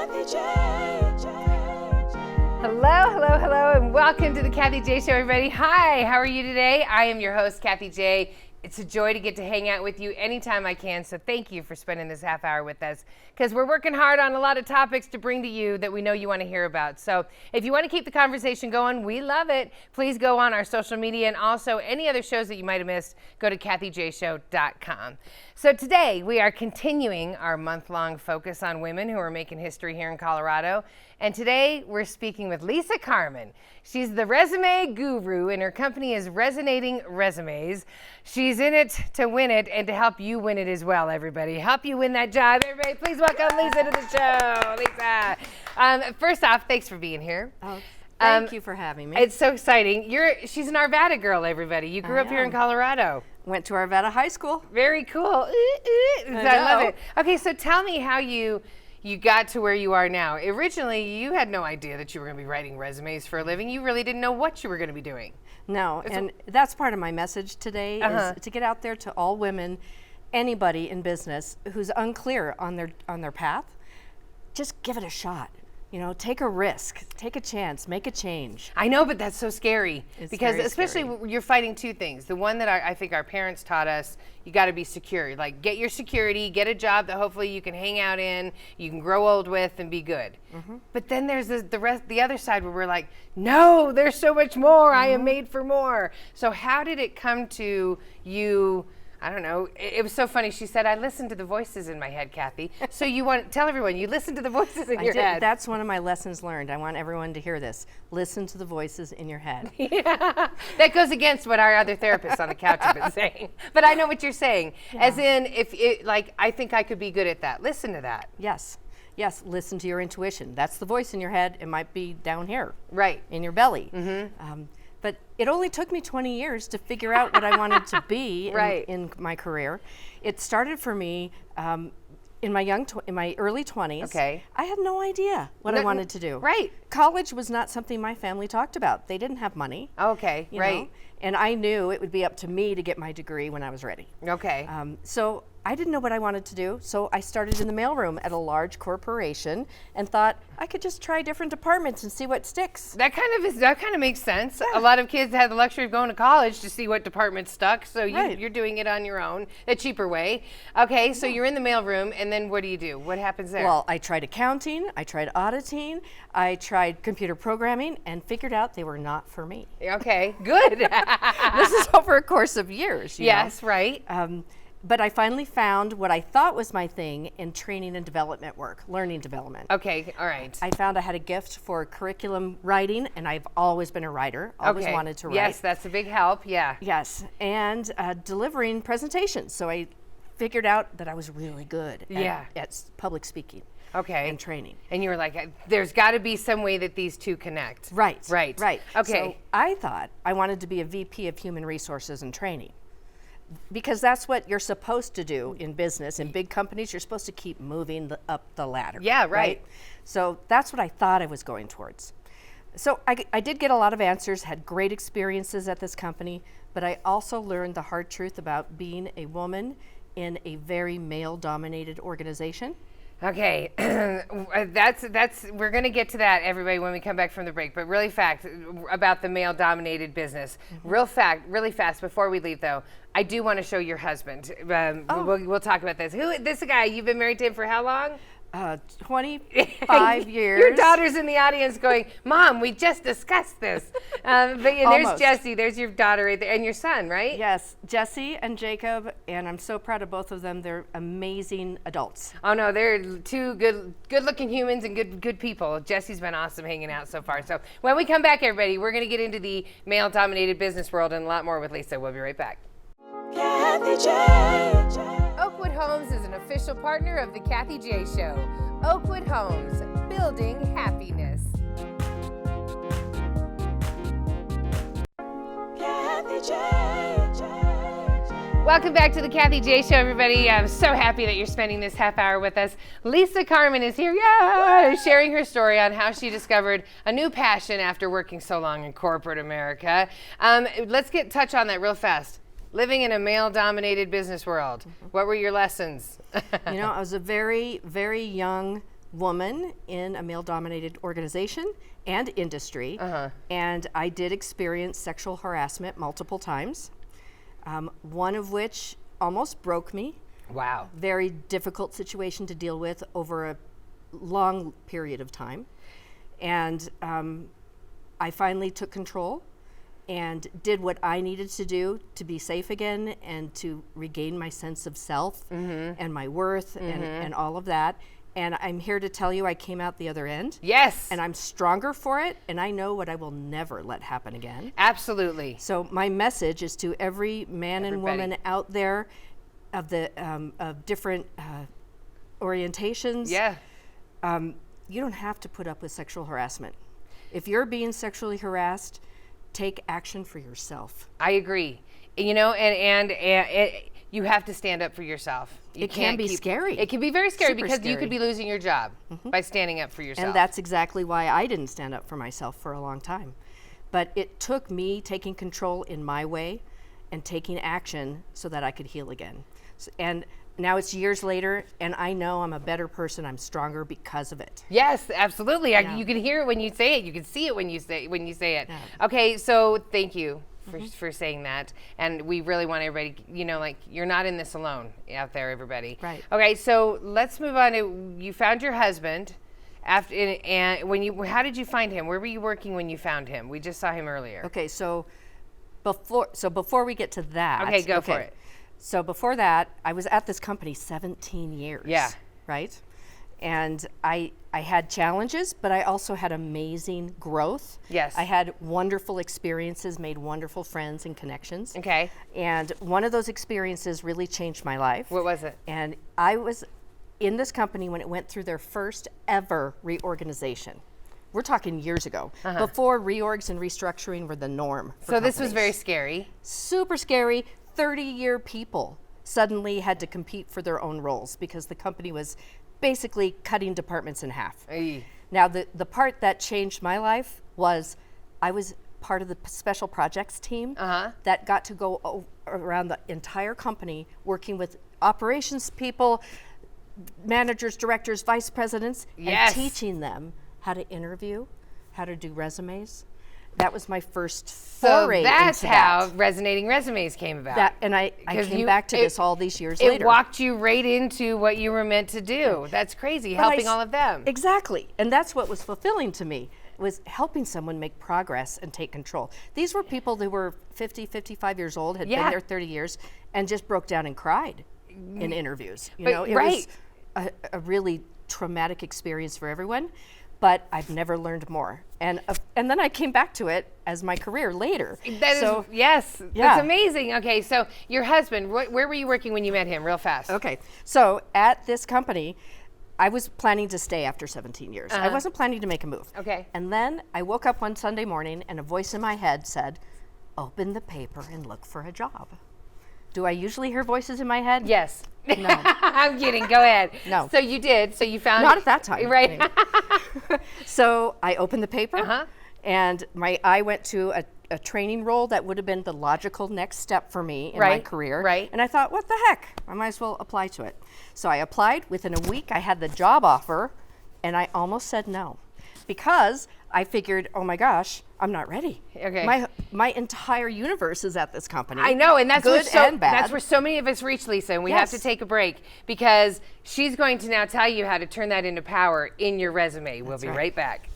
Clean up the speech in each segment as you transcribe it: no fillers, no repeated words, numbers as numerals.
Kathie J. Hello, and welcome to the Kathie J Show, everybody. Hi, how are you today? I am your host, Kathie J. It's a joy to get to hang out with you anytime I can, so thank you for spending this half hour with us, because we're working hard on a lot of topics to bring to you that we know you want to hear about. So if you want to keep the conversation going, we love it. Please go on our social media, and also any other shows that you might have missed, go to KathieJShow.com. So today we are continuing our month-long focus on women who are making history here in Colorado. And today we're speaking with Lisa Carman. She's the resume guru, and her company is Resonating Resumes. She's in it to win it and to help you win it as well, everybody. Help you win that job. Everybody, please welcome Lisa to the show. Lisa. First off, thanks for being here. Oh, thank you for having me. It's so exciting. She's an Arvada girl, everybody. You grew up here in Colorado. Went to Arvada High School. Very cool. I love it. Okay, so tell me how you got to where you are now. Originally, you had no idea that you were going to be writing resumes for a living. You really didn't know what you were going to be doing. No, and that's part of my message today is to get out there to all women, anybody in business who's unclear on their path. Just give it a shot. You know, take a risk, take a chance, make a change. I know, but that's so scary. It's because very especially scary. You're fighting two things. The one that I think our parents taught us, you got to be secure. Like, get your security, get a job that hopefully you can hang out in, you can grow old with, and be good. Mm-hmm. But then there's the other side where we're like, no, there's so much more. I am made for more. So how did it come to you? I don't know. It was so funny. She said, I listened to the voices in my head, Kathie. So you want to tell everyone, you listen to the voices in your head. That's one of my lessons learned. I want everyone to hear this. Listen to the voices in your head. Yeah. That goes against what our other therapists on the couch have been saying. But I know what you're saying. Yeah. As in, I think I could be good at that. Listen to that. Yes, listen to your intuition. That's the voice in your head. It might be down here. Right. In your belly. Mm-hmm. But it only took me 20 years to figure out what I wanted to be in my career. It started for me in my early 20s. Okay. I had no idea what I wanted to do. Right. College was not something my family talked about. They didn't have money. Okay, you right. know? And I knew it would be up to me to get my degree when I was ready. Okay. So I didn't know what I wanted to do, so I started in the mailroom at a large corporation and thought I could just try different departments and see what sticks. That kind of makes sense. Yeah. A lot of kids had the luxury of going to college to see what department stuck, so you're doing it on your own, a cheaper way. Okay, so you're in the mailroom, and then what do? What happens there? Well, I tried accounting, I tried auditing, I tried computer programming, and figured out they were not for me. Okay, good. This is over a course of years. Yes, know? Right. But I finally found what I thought was my thing in training and development work, learning development. Okay, all right. I found I had a gift for curriculum writing, and I've always been a writer, always wanted to write. Yes, that's a big help, yeah. Yes, and delivering presentations. So I figured out that I was really good at public speaking. Okay. And training. And you were like, there's got to be some way that these two connect. Right. Okay. So I thought I wanted to be a VP of Human Resources and Training, because that's what you're supposed to do in business. In big companies, you're supposed to keep moving up the ladder. Yeah, right. So that's what I thought I was going towards. So I did get a lot of answers, had great experiences at this company, but I also learned the hard truth about being a woman in a very male-dominated organization. Okay, we're going to get to that, everybody, when we come back from the break. But really about the male-dominated business. Mm-hmm. Really fast, before we leave, though, I do want to show your husband. We'll talk about this. This guy, you've been married to him for how long? 25 years. Your daughter's in the audience going, Mom, we just discussed this. There's Jessie, there's your daughter right there, and your son, right? Yes, Jessie and Jacob, and I'm so proud of both of them. They're amazing adults. Oh no, they're two good-looking humans and good people. Jessie's been awesome hanging out so far. So when we come back, everybody, we're going to get into the male-dominated business world and a lot more with Lisa. We'll be right back. Kathie J. Oakwood Homes is an official partner of the Kathie J Show. Oakwood Homes, building happiness. Kathie J. Welcome back to the Kathie J Show, everybody. I'm so happy that you're spending this half hour with us. Lisa Carman is here, sharing her story on how she discovered a new passion after working so long in corporate America. Let's touch on that real fast. Living in a male-dominated business world. What were your lessons? I was a very, very young woman in a male-dominated organization and industry, and I did experience sexual harassment multiple times, one of which almost broke me. Wow. Very difficult situation to deal with over a long period of time. And I finally took control and did what I needed to do to be safe again and to regain my sense of self and my worth and all of that. And I'm here to tell you I came out the other end. Yes. And I'm stronger for it, and I know what I will never let happen again. Absolutely. So my message is to every man and woman out there of the of different orientations. Yeah. You don't have to put up with sexual harassment. If you're being sexually harassed, take action for yourself. I agree. You know, and you have to stand up for yourself. It can be scary. It can be very scary Super because you scary. could be losing your job by standing up for yourself. And that's exactly why I didn't stand up for myself for a long time. But it took me taking control in my way and taking action so that I could heal again. And now it's years later, and I know I'm a better person. I'm stronger because of it. Yes, absolutely. Yeah. You can hear it when you say it. You can see it when you say it. Yeah. Okay, so thank you for saying that. And we really want everybody, you know, like, you're not in this alone out there, everybody. Right. Okay, so let's move on to, you found your husband. After, and how did you find him? Where were you working when you found him? We just saw him earlier. Okay, so before we get to that. Okay, go for it. So before that, I was at this company 17 years. Yeah. Right? And I had challenges, but I also had amazing growth. Yes. I had wonderful experiences, made wonderful friends and connections. Okay. And one of those experiences really changed my life. What was it? And I was in this company when it went through their first ever reorganization. We're talking years ago, before reorgs and restructuring were the norm for So this was companies. very scary. Super scary. 30-year people suddenly had to compete for their own roles because the company was basically cutting departments in half. Ay. Now, the part that changed my life was I was part of the special projects team that got to go around the entire company working with operations people, managers, directors, vice presidents, Yes. and teaching them how to interview, how to do resumes. That was my first foray that's into how that. Resonating Resumes came about. I 'Cause came back to this all these years It later. walked you right into what you were meant to do. That's crazy, But I helping s- all of them. Exactly. And that's what was fulfilling to me, was helping someone make progress and take control. These were people that were 50, 55 years old, had Yeah. been there 30 years, and just broke down and cried in interviews. You But- know, it right. was a really traumatic experience for everyone, but I've never learned more. And then I came back to it as my career later. Yes, Yeah. that's amazing. Okay, so your husband, where were you working when you met him, real fast? Okay, so at this company, I was planning to stay after 17 years. I wasn't planning to make a move. Okay. And then I woke up one Sunday morning and a voice in my head said, open the paper and look for a job. Do I usually hear voices in my head? Yes. No. I'm kidding, go ahead. No. So you did, so you found. Not at that time. Right. So I opened the paper and my eye went to a training role that would have been the logical next step for me in my Right, career. right. And I thought, what the heck? I might as well apply to it. So I applied. Within a week, I had the job offer, and I almost said no because I figured, oh my gosh, I'm not ready. Okay. My entire universe is at this company. I know, and that's good and bad. That's where so many of us reach, Lisa, and we have to Yes. take a break because she's going to now tell you how to turn that into power in your resume. We'll be right back.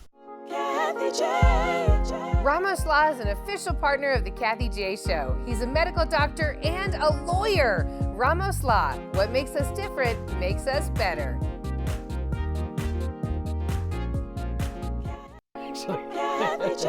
Kathie J. Ramos Law is an official partner of the Kathie J Show. He's a medical doctor and a lawyer. Ramos Law, what makes us different makes us better. Kathie J.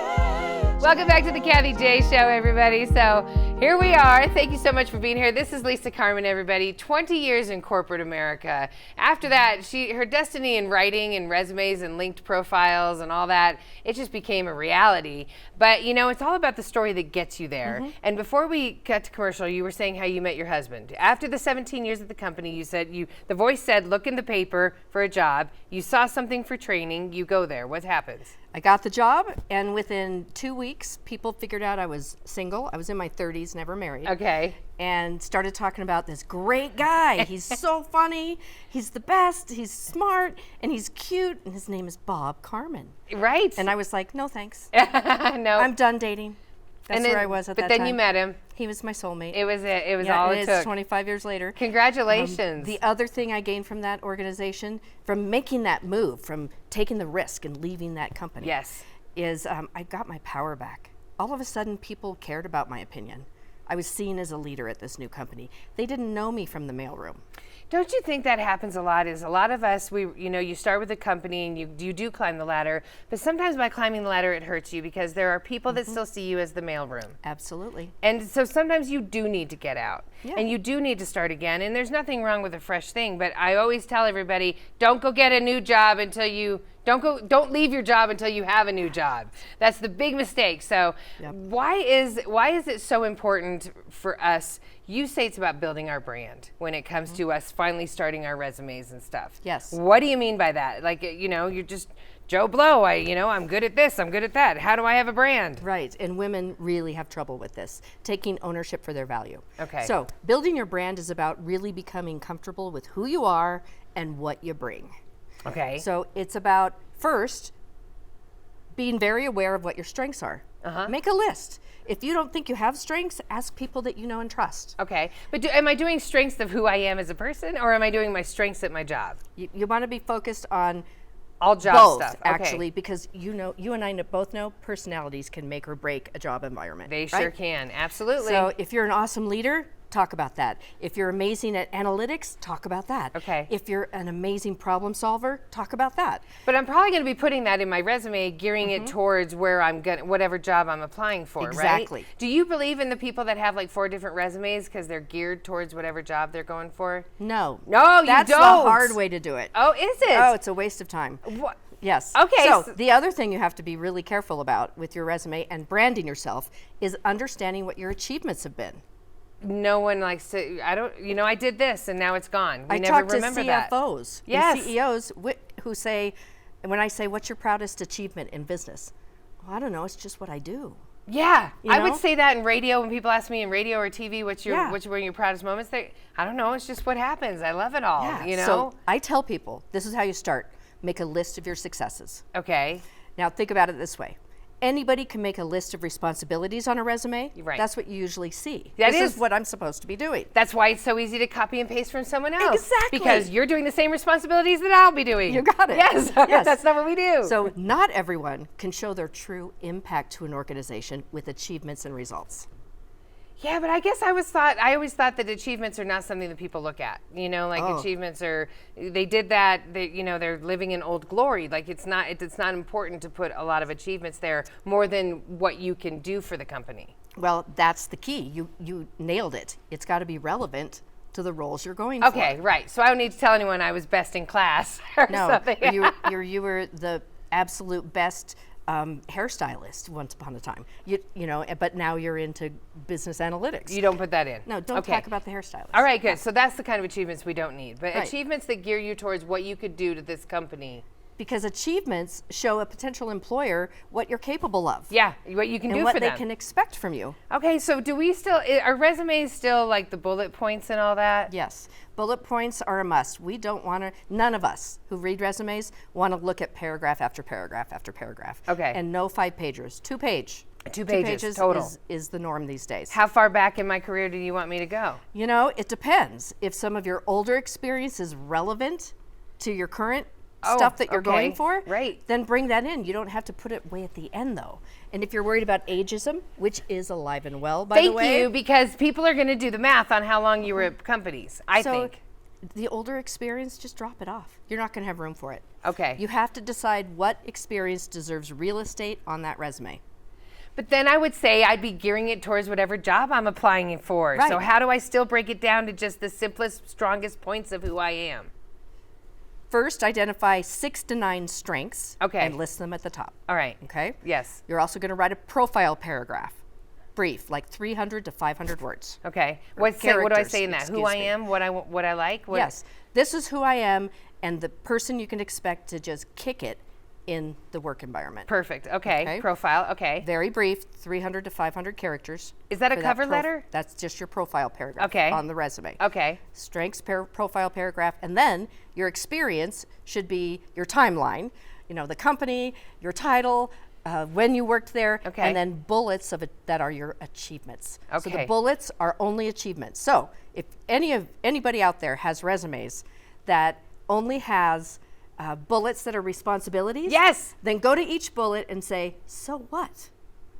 Welcome back to the Kathie J Show, everybody. So here we are. Thank you so much for being here. This is Lisa Carman, everybody. 20 years in corporate America. After that, her destiny in writing and resumes and linked profiles and all that, it just became a reality. But you know, it's all about the story that gets you there. And before we cut to commercial, you were saying how you met your husband. After the 17 years at the company, you said the voice said, look in the paper for a job. You saw something for training, you go there. What happens? I got the job, and within 2 weeks, people figured out I was single. I was in my 30s, never married. Okay. And started talking about this great guy. He's so funny. He's the best. He's smart, and he's cute. And his name is Bob Carman. Right. And I was like, no thanks. no. I'm done dating. That's And then- where I was at that But time. then you met him. He was my soulmate. It was Yeah, all and it it's took. 25 years later. Congratulations. The other thing I gained from that organization, from making that move, from taking the risk and leaving that company, Yes. is I got my power back. All of a sudden, people cared about my opinion. I was seen as a leader at this new company. They didn't know me from the mailroom. Don't you think that happens a lot? Is a lot of us, you start with a company and you do climb the ladder, but sometimes by climbing the ladder it hurts you because there are people that still see you as the mailroom. Absolutely. And so sometimes you do need to get out Yeah. and you do need to start again. And there's nothing wrong with a fresh thing, but I always tell everybody, don't go get a new job until you don't leave your job until you have a new job. That's the big mistake. So Yep. why is it so important for us? You say it's about building our brand when it comes to us finally starting our resumes and stuff. Yes. What do you mean by that? Like, you're just Joe Blow. I'm good at this. I'm good at that. How do I have a brand? Right, and women really have trouble with this, taking ownership for their value. Okay. So building your brand is about really becoming comfortable with who you are and what you bring. Okay. So it's about, first, being very aware of what your strengths are. Make a list. If you don't think you have strengths, ask people that you know and trust. Okay, but am I doing strengths of who I am as a person, or am I doing my strengths at my job? You want to be focused on All job both, stuff. Okay. actually, because you and I both know personalities can make or break a job environment. They right? sure can. Absolutely. So if you're an awesome leader, talk about that. If you're amazing at analytics, talk about that. Okay. If you're an amazing problem solver, talk about that. But I'm probably going to be putting that in my resume, gearing it towards where I'm going, whatever job I'm applying for, Exactly. right? Do you believe in the people that have like 4 different resumes because they're geared towards whatever job they're going for? No. No, you That's don't. the hard way to do it. Oh, is it? Oh, it's a waste of time. What? Yes. Okay, So so- the other thing you have to be really careful about with your resume and branding yourself is understanding what your achievements have been. No one likes to. I did this and now it's gone. We I never talk to remember that. CFOs Yes. and CEOs who say, and when I say, what's your proudest achievement in business? Well, I don't know, it's just what I do. Yeah, You I know? would say that in radio when people ask me in radio or TV, what's Yeah. one of your proudest moments? I don't know. It's just what happens. I love it all. Yeah. You know. So I tell people, this is how you start. Make a list of your successes. Okay. Now think about it this way. Anybody can make a list of responsibilities on a resume. Right. That's what you usually see. That this is- is what I'm supposed to be doing. That's why it's so easy to copy and paste from someone else. Exactly. Because you're doing the same responsibilities that I'll be doing. You got it. Yes. Yes. That's not what we do. So not everyone can show their true impact to an organization with achievements and results. yeah, but I guess I always thought that achievements are not something that people look at. Oh. Achievements are, they did that, they're living in old glory. Like it's not important to put a lot of achievements there more than what you can do for the company. Well, that's the key. You nailed it. It's got to be relevant to the roles you're going for. Okay, right. So I don't need to tell anyone I was best in class or No, something. you were the absolute best hairstylist once upon a time. But now you're into business analytics. You don't put that in. No, don't Okay. talk about the hairstylist. All right, good. So that's the kind of achievements we don't need. But Right. achievements that gear you towards what you could do to this company. Because achievements show a potential employer what you're capable of. Yeah, what you can And do what for they them. can expect from you. Okay, so do we still, are resumes still like the bullet points and all that? Yes. Bullet points are a must. We don't want to, none of us who read resumes want to look at paragraph after paragraph after paragraph. Okay. And no 5-pagers. 2-page. 2 pages, total. Is the norm these days. How far back in my career do you want me to go? It depends. If some of your older experience is relevant to your current stuff that you're okay. going for, Right. then bring that in. You don't have to put it way at the end, though. And if you're worried about ageism, which is alive and well, by the way. Thank you, because people are going to do the math on how long you were at companies, I think. The older experience, just drop it off. You're not going to have room for it. Okay. You have to decide what experience deserves real estate on that resume. But then I would say I'd be gearing it towards whatever job I'm applying for. Right. So how do I still break it down to just the simplest, strongest points of who I am? First, identify 6 to 9 strengths Okay. and list them at the top. All right. Okay? Yes. You're also going to write a profile paragraph. Brief, like 300 to 500 words. Okay. What do I characters, say in that? Who excuse I me. am, what I like? What, Yes. This is who I am, and the person you can expect to just kick it in the work environment. Perfect. Okay. Profile. Okay. Very brief, 300 to 500 characters. Is that a for cover letter? That's just your profile paragraph Okay. on the resume. Okay. Strengths profile paragraph, and then your experience should be your timeline. You know, the company, your title, when you worked there, Okay. and then bullets of it that are your achievements. So Okay. the bullets are only achievements. So if anybody out there has resumes that only has bullets that are responsibilities, Yes. then go to each bullet and say, so what?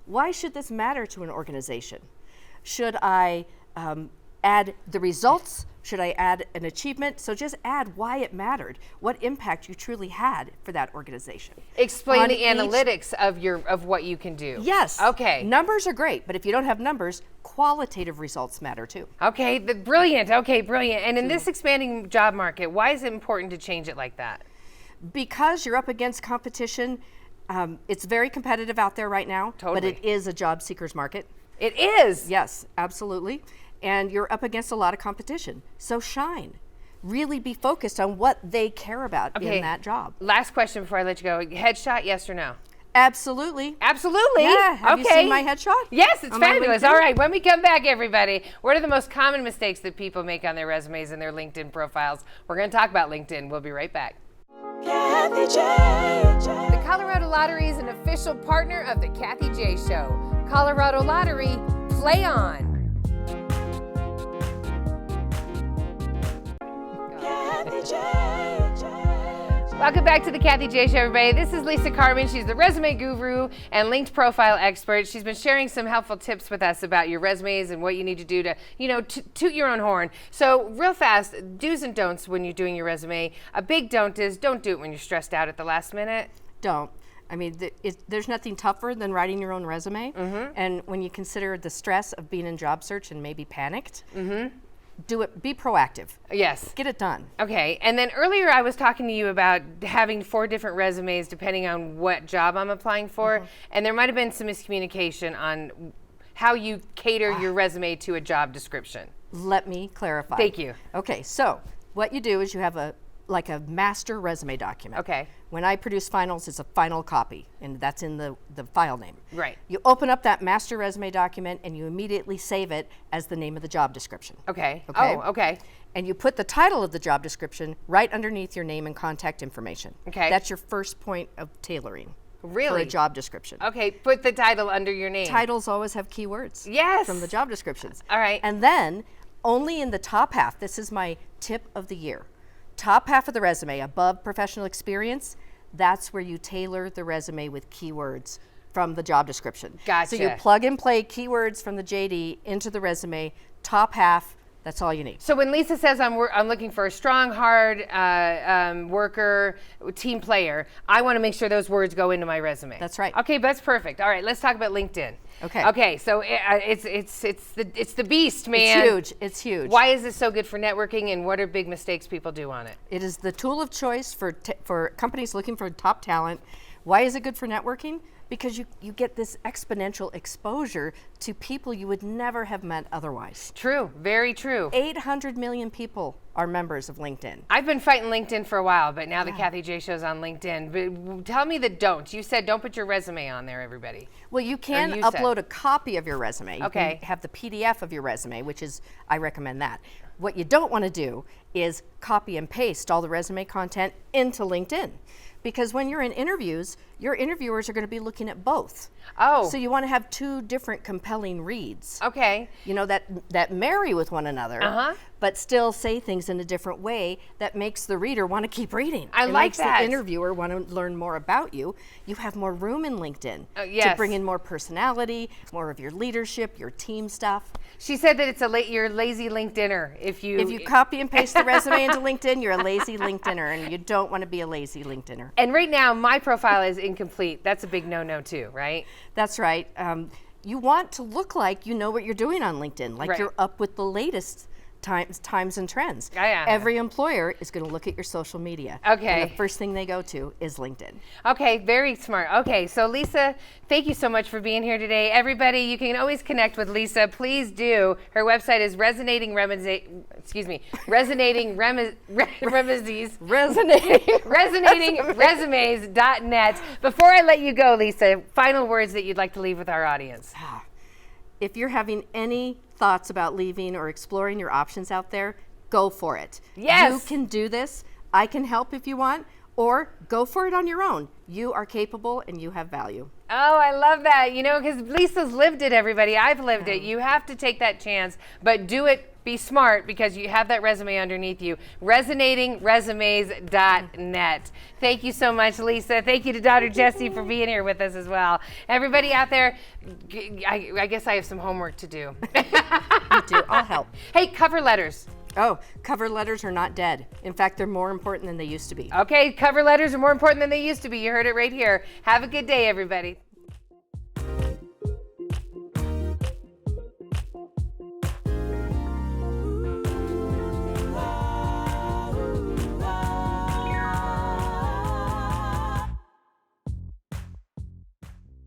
Why should this matter to an organization? Should I add the results? Should I add an achievement? So just add why it mattered, what impact you truly had for that organization. Explain On the each- analytics of what you can do. Yes. Okay. Numbers are great, but if you don't have numbers, qualitative results matter too. Okay. Brilliant. Okay. Brilliant. And in this expanding job market, why is it important to change it like that? Because you're up against competition, it's very competitive out there right now, but Totally. it is a job seeker's market. It is. Yes, absolutely. And you're up against a lot of competition. So shine. Really be focused on what they care about Okay. in that job. Last question before I let you go. Headshot, yes or no? Absolutely. Absolutely. Yeah. Have you Okay. seen my headshot? Yes, it's On my fabulous. LinkedIn? All right, when we come back, everybody, what are the most common mistakes that people make on their resumes and their LinkedIn profiles? We're going to talk about LinkedIn. We'll be right back. Kathie J. The Colorado Lottery is an official partner of the Kathie J Show. Colorado Lottery, play on. Kathie J. Welcome back to the Kathie J Show, everybody. This is Lisa Carman. She's the resume guru and linked profile expert. She's been sharing some helpful tips with us about your resumes and what you need to do to, toot your own horn. So real fast, do's and don'ts when you're doing your resume. A big don't is don't do it when you're stressed out at the last minute. Don't. I mean, there's nothing tougher than writing your own resume. Mm-hmm. And when you consider the stress of being in job search and maybe panicked, Mm-hmm. do it. Be proactive. Yes. Get it done. Okay, and then earlier I was talking to you about having 4 different resumes depending on what job I'm applying for, and there might have been some miscommunication on how you cater your resume to a job description. Let me clarify. Thank you. Okay, so what you do is you have a master resume document. Okay. When I produce finals, it's a final copy, and that's in the file name. Right. You open up that master resume document, and you immediately save it as the name of the job description. Okay. Okay. Oh, okay. And you put the title of the job description right underneath your name and contact information. Okay. That's your first point of tailoring for Really? a job description. Okay, put the title under your name. Titles always have keywords. Yes. From the job descriptions. All right. And then only in the top half, this is my tip of the year. Top half of the resume, above professional experience, that's where you tailor the resume with keywords from the job description. Gotcha. So you plug and play keywords from the JD into the resume, top half, that's all you need. So when Lisa says I'm looking for a strong, hard worker, team player, I want to make sure those words go into my resume. That's right. Okay, that's perfect. All right, let's talk about LinkedIn. Okay. Okay, so it's the beast, man. It's huge. It's huge. Why is this so good for networking, and what are big mistakes people do on it? It is the tool of choice for companies looking for top talent. Why is it good for networking? Because you get this exponential exposure to people you would never have met otherwise. True, very true. 800 million people are members of LinkedIn. I've been fighting LinkedIn for a while, but now the Kathie J Show's on LinkedIn. But tell me the don'ts. You said don't put your resume on there, everybody. Well, you can you said. upload a copy of your resume. You Okay. can have the PDF of your resume, which is, I recommend that. What you don't want to do is copy and paste all the resume content into LinkedIn. Because when you're in interviews, your interviewers are going to be looking at both. Oh. So you want to have 2 different compelling reads. Okay. You know, that marry with one another, Uh-huh. but still say things in a different way that makes the reader want to keep reading. I it like makes that. the interviewer want to learn more about you. You have more room in LinkedIn to yes. bring in more personality, more of your leadership, your team stuff. She said that it's you're a lazy LinkedIner if you. If you copy and paste the resume into LinkedIn, you're a lazy LinkedIner, and you don't want to be a lazy LinkedIner. And right now, my profile is incomplete. That's a big no-no too, right? That's right. You want to look like you know what you're doing on LinkedIn, like Right. you're up with the latest times and trends. Oh, yeah. Every employer is going to look at your social media. Okay. And the first thing they go to is LinkedIn. Okay, very smart. Okay, so Lisa, thank you so much for being here today. Everybody, you can always connect with Lisa. Please do. Her website is resonatingresumes.net. Before I let you go, Lisa, final words that you'd like to leave with our audience. If you're having any thoughts about leaving or exploring your options out there, go for it. Yes. You can do this. I can help if you want, or go for it on your own. You are capable and you have value. Oh, I love that. You know, because Lisa's lived it, everybody. I've lived it. You have to take that chance, but do it. Be smart because you have that resume underneath you. Resonatingresumes.net. Thank you so much, Lisa. Thank you to Dr. Jessie for being here with us as well. Everybody out there, I guess I have some homework to do. You do. I'll help. Hey, cover letters. Oh, cover letters are not dead. In fact, they're more important than they used to be. Okay, cover letters are more important than they used to be. You heard it right here. Have a good day, everybody.